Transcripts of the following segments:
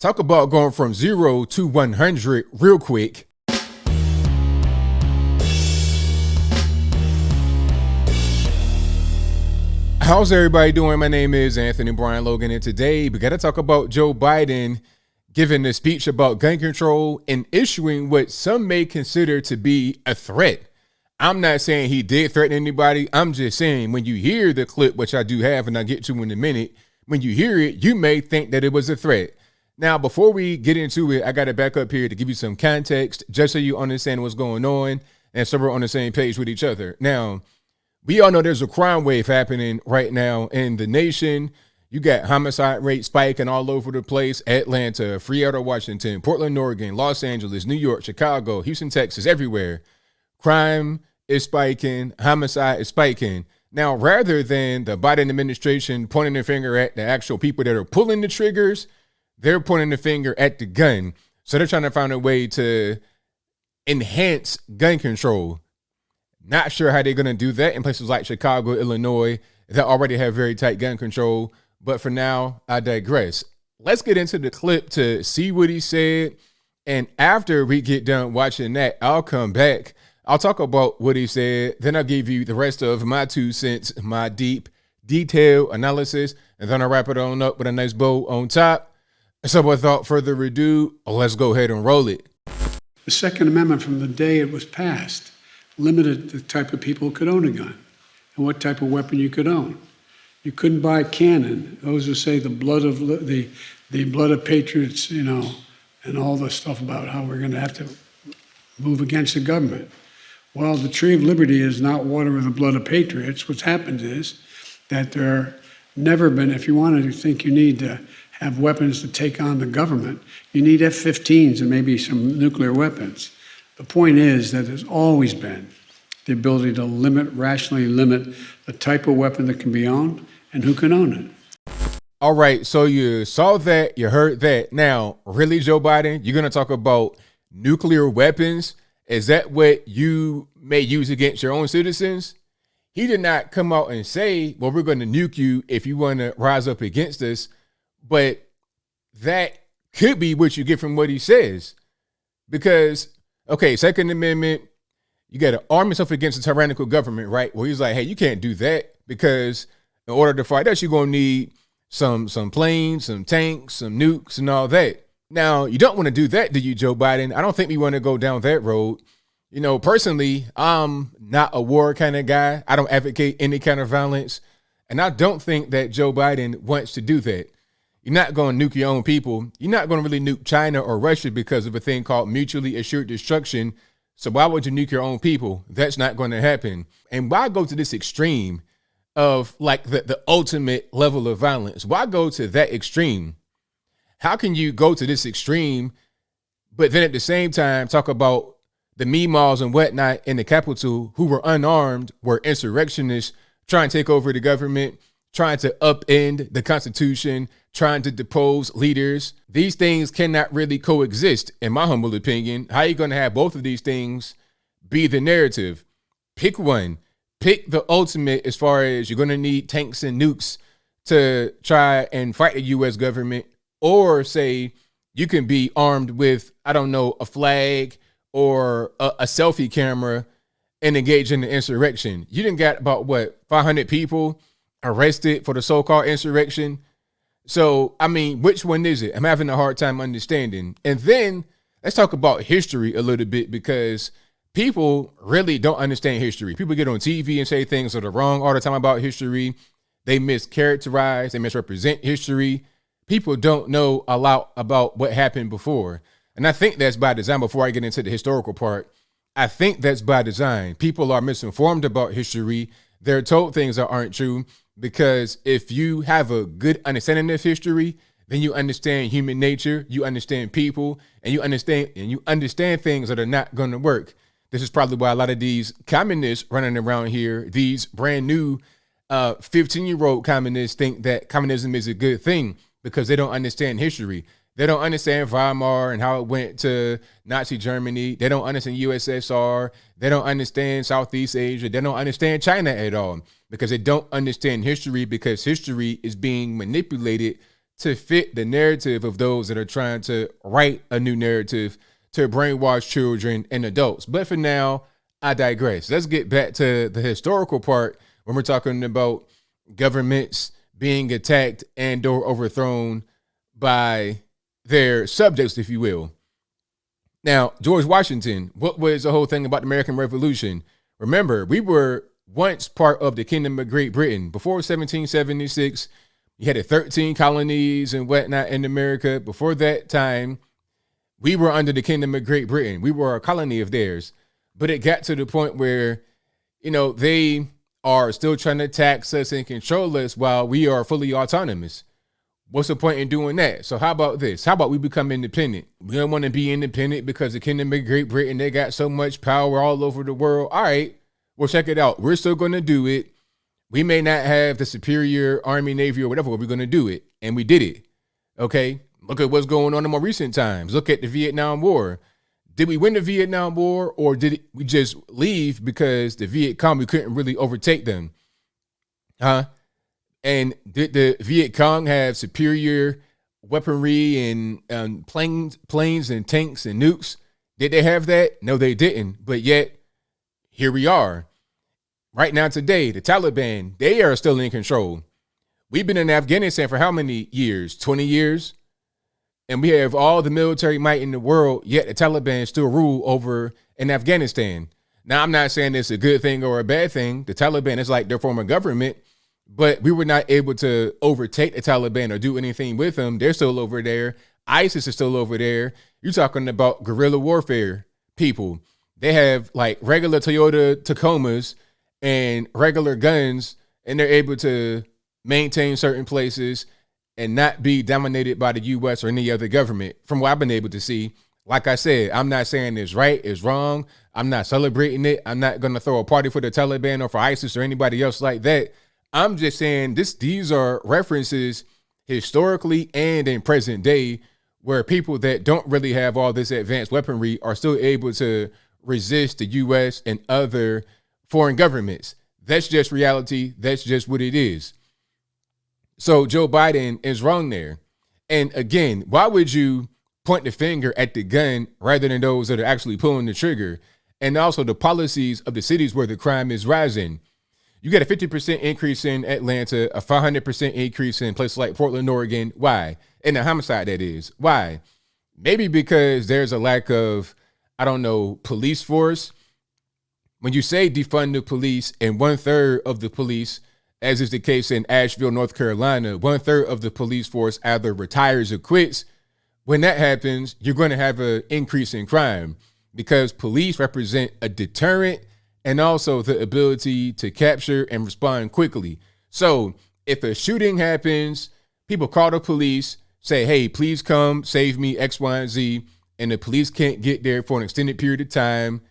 Talk about going from 0 to 100 real quick. How's everybody doing? My name is Anthony Brian Logan, and today we got to talk about Joe Biden giving a speech about gun control and issuing what some may consider to be a threat. I'm not saying he did threaten anybody. I'm just saying when you hear the clip, which I do have and I'll get to in a minute, when you hear it, you may think that it was a threat. Now, before we get into it, I got to back up here to give you some context just so you understand what's going on and so we're on the same page with each other. Now, we all know there's a crime wave happening right now in the nation. You got homicide rates spiking all over the place. Atlanta, Seattle, Washington, Portland, Oregon, Los Angeles, New York, Chicago, Houston, Texas, everywhere. Crime is spiking. Homicide is spiking. Now, rather than the Biden administration pointing their finger at the actual people that are pulling the triggers, they're pointing the finger at the gun. So they're trying to find a way to enhance gun control. Not sure how they're going to do that in places like Chicago, Illinois, that already have very tight gun control. But for now, I digress. Let's get into the clip to see what he said. And after we get done watching that, I'll come back. I'll talk about what he said. Then I'll give you the rest of my 2 cents, my deep, detailed analysis. And then I'll wrap it on up with a nice bow on top. So without further ado, let's go ahead and roll it. The Second Amendment from the day it was passed limited the type of people who could own a gun and what type of weapon you could own. You couldn't buy a cannon. Those who say the blood of patriots, and all the stuff about how we're going to have to move against the government. Well, the tree of liberty is not water with the blood of patriots. What's happened is that there never been, if you wanted to think you need to have weapons to take on the government, you need F-15s and maybe some nuclear weapons. The point is that there's always been the ability to rationally limit the type of weapon that can be owned and who can own it. All right, so you saw that, you heard that. Now, really, Joe Biden, you're going to talk about nuclear weapons? Is that what you may use against your own citizens? He did not come out and say, well, we're going to nuke you if you want to rise up against us. But that could be what you get from what he says. Because, okay, Second Amendment, you got to arm yourself against a tyrannical government, right? Well, he's like, hey, you can't do that because in order to fight us, you're going to need some planes, some tanks, some nukes and all that. Now, you don't want to do that, do you, Joe Biden? I don't think we want to go down that road. Personally, I'm not a war kind of guy. I don't advocate any kind of violence. And I don't think that Joe Biden wants to do that. You're not going to nuke your own people. You're not going to really nuke China or Russia because of a thing called mutually assured destruction. So why would you nuke your own people? That's not going to happen. And why go to this extreme of like the ultimate level of violence? Why go to that extreme? How can you go to this extreme, but then at the same time talk about the Meemaws and whatnot in the Capitol who were unarmed, were insurrectionists, trying to take over the government, trying to upend the Constitution, trying to depose leaders? These things cannot really coexist, in my humble opinion. How are you going to have both of these things be the narrative? Pick one. Pick the ultimate as far as you're going to need tanks and nukes to try and fight the U.S. government, or say you can be armed with, I don't know, a flag or a selfie camera and engage in the insurrection. You done got about, 500 people arrested for the so-called insurrection. So, which one is it? I'm having a hard time understanding. And then let's talk about history a little bit, because people really don't understand history. People get on TV and say things that are wrong all the time about history. They mischaracterize, they misrepresent history. People don't know a lot about what happened before. And I think that's by design. Before I get into the historical part, I think that's by design. People are misinformed about history. They're told things that aren't true, because if you have a good understanding of history, then you understand human nature, you understand people, and you understand things that are not going to work. This is probably why a lot of these communists running around here, these brand new 15-year-old communists, think that communism is a good thing because they don't understand history. They don't understand Weimar and how it went to Nazi Germany. They don't understand USSR. They don't understand Southeast Asia. They don't understand China at all, because they don't understand history, because history is being manipulated to fit the narrative of those that are trying to write a new narrative to brainwash children and adults. But for now, I digress. Let's get back to the historical part when we're talking about governments being attacked and or overthrown by their subjects, if you will. Now, George Washington, what was the whole thing about the American Revolution? Remember, we were once part of the Kingdom of Great Britain. Before 1776, you had 13 colonies and whatnot in America. Before that time, we were under the Kingdom of Great Britain. We were a colony of theirs. But it got to the point where, they are still trying to tax us and control us while we are fully autonomous. What's the point in doing that? So how about this? How about we become independent? We don't want to be independent because the Kingdom of Great Britain, they got so much power all over the world. All right, well, check it out. We're still going to do it. We may not have the superior army, navy, or whatever, but we're going to do it. And we did it. Okay? Look at what's going on in more recent times. Look at the Vietnam War. Did we win the Vietnam War, or did we just leave because the Viet Cong, we couldn't really overtake them? And did the Viet Cong have superior weaponry and planes and tanks and nukes? Did they have that? No, they didn't. But yet, here we are. Right now today, the Taliban, they are still in control. We've been in Afghanistan for how many years? 20 years? And we have all the military might in the world, yet the Taliban still rule over in Afghanistan. Now, I'm not saying it's a good thing or a bad thing. The Taliban is like their form of government, but we were not able to overtake the Taliban or do anything with them. They're still over there. ISIS is still over there. You're talking about guerrilla warfare people. They have like regular Toyota Tacomas and regular guns, and they're able to maintain certain places and not be dominated by the U.S. or any other government. From what I've been able to see, like I said, I'm not saying it's right, it's wrong. I'm not celebrating it. I'm not going to throw a party for the Taliban or for ISIS or anybody else like that. I'm just saying these are references historically and in present day where people that don't really have all this advanced weaponry are still able to resist the U.S. and other foreign governments. That's just reality. That's just what it is. So Joe Biden is wrong there. And again, why would you point the finger at the gun rather than those that are actually pulling the trigger? And also the policies of the cities where the crime is rising. You get a 50% increase in Atlanta, a 500% increase in places like Portland, Oregon. Why? And the homicide, that is. Why? Maybe because there's a lack of, police force. When you say defund the police and 1/3 of the police, as is the case in Asheville, North Carolina, 1/3 of the police force either retires or quits. When that happens, you're going to have an increase in crime because police represent a deterrent and also the ability to capture and respond quickly. So if a shooting happens, people call the police, say, hey, please come save me, X, Y, and Z, and the police can't get there for an extended period of time,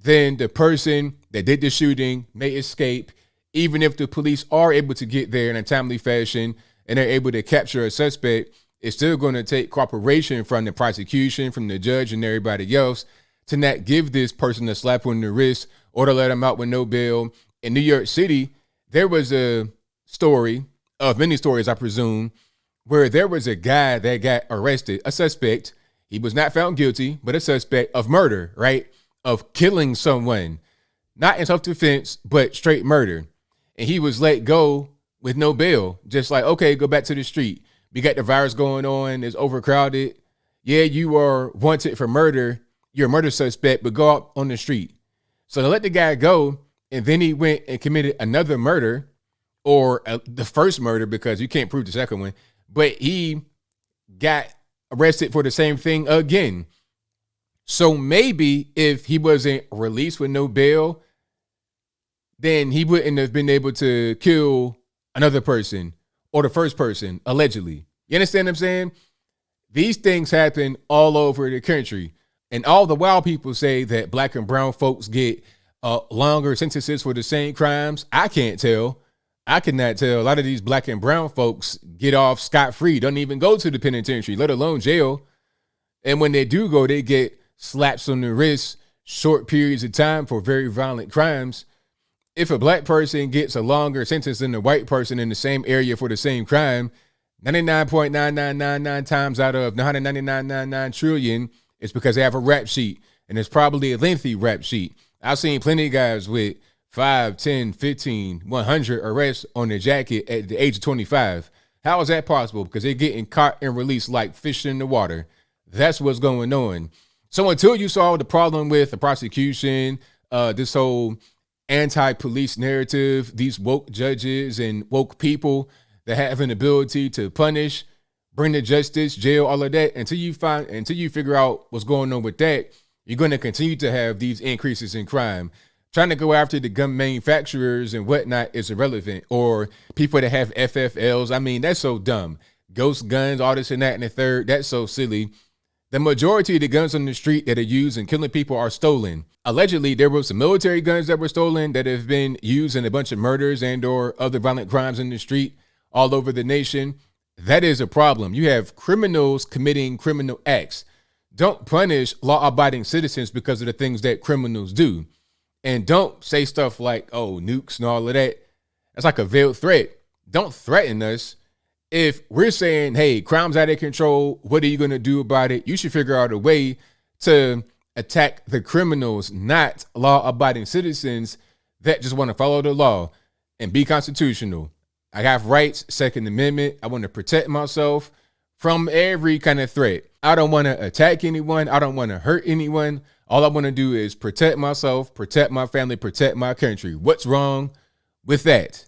then the person that did the shooting may escape. Even if the police are able to get there in a timely fashion and they're able to capture a suspect, it's still going to take cooperation from the prosecution, from the judge and everybody else to not give this person a slap on the wrist or to let him out with no bail. In New York City, there was a story of many stories, I presume, where there was a guy that got arrested, a suspect. He was not found guilty, but a suspect of murder, right? Of killing someone, not in self-defense, but straight murder. And he was let go with no bail, just like, okay, go back to the street. We got the virus going on. It's overcrowded. Yeah, you are wanted for murder. You're a murder suspect, but go out on the street. So they let the guy go, and then he went and committed another murder, or the first murder because you can't prove the second one. But he got arrested for the same thing again. So maybe if he wasn't released with no bail, then he wouldn't have been able to kill another person or the first person, allegedly. You understand what I'm saying? These things happen all over the country. And all the wild people say that black and brown folks get longer sentences for the same crimes. I can't tell. I cannot tell. A lot of these black and brown folks get off scot-free, don't even go to the penitentiary, let alone jail. And when they do go, they get slaps on the wrist, short periods of time for very violent crimes. If a black person gets a longer sentence than a white person in the same area for the same crime, 99.9999 times out of 999.99 trillion, it's because they have a rap sheet, and it's probably a lengthy rap sheet. I've seen plenty of guys with 5, 10, 15, 100 arrests on their jacket at the age of 25. How is that possible? Because they're getting caught and released like fish in the water. That's what's going on. So until you solve the problem with the prosecution, this whole anti-police narrative, these woke judges and woke people that have an ability to punish, bring to justice, jail, all of that, until you figure out what's going on with that, you're going to continue to have these increases in crime. Trying to go after the gun manufacturers and whatnot is irrelevant, or people that have FFLs. I mean, that's so dumb. Ghost guns, all this and that and the third, that's so silly. The majority of the guns on the street that are used in killing people are stolen. Allegedly, there were some military guns that were stolen that have been used in a bunch of murders and or other violent crimes in the street all over the nation. That is a problem. You have criminals committing criminal acts. Don't punish law-abiding citizens because of the things that criminals do. And don't say stuff like, oh, nukes and all of that. That's like a veiled threat. Don't threaten us. If we're saying, hey, crime's out of control, what are you going to do about it? You should figure out a way to attack the criminals, not law-abiding citizens that just want to follow the law and be constitutional. I have rights, Second Amendment. I want to protect myself from every kind of threat. I don't want to attack anyone. I don't want to hurt anyone. All I want to do is protect myself, protect my family, protect my country. What's wrong with that?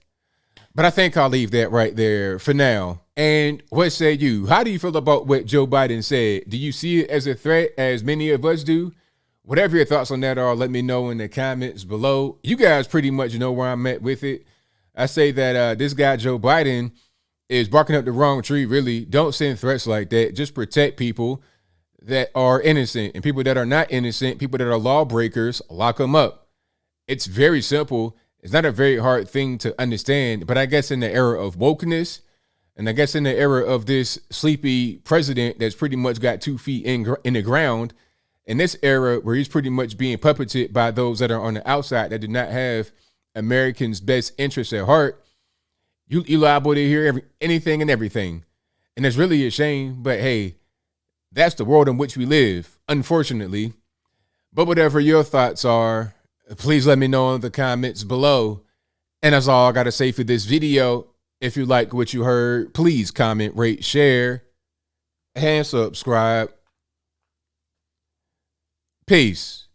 But I think I'll leave that right there for now. And what say you? How do you feel about what Joe Biden said? Do you see it as a threat, as many of us do? Whatever your thoughts on that are, let me know in the comments below. You guys pretty much know where I'm at with it. I say that this guy, Joe Biden, is barking up the wrong tree, really. Don't send threats like that. Just protect people that are innocent, and people that are not innocent, people that are lawbreakers, lock them up. It's very simple. It's not a very hard thing to understand, but I guess in the era of wokeness, and I guess in the era of this sleepy president that's pretty much got 2 feet in the ground, in this era where he's pretty much being puppeted by those that are on the outside that do not have Americans' best interests at heart, you liable to hear anything and everything. And it's really a shame, but hey, that's the world in which we live, unfortunately. But whatever your thoughts are, please let me know in the comments below. And that's all I got to say for this video. If you like what you heard, please comment, rate, share, and subscribe. Peace.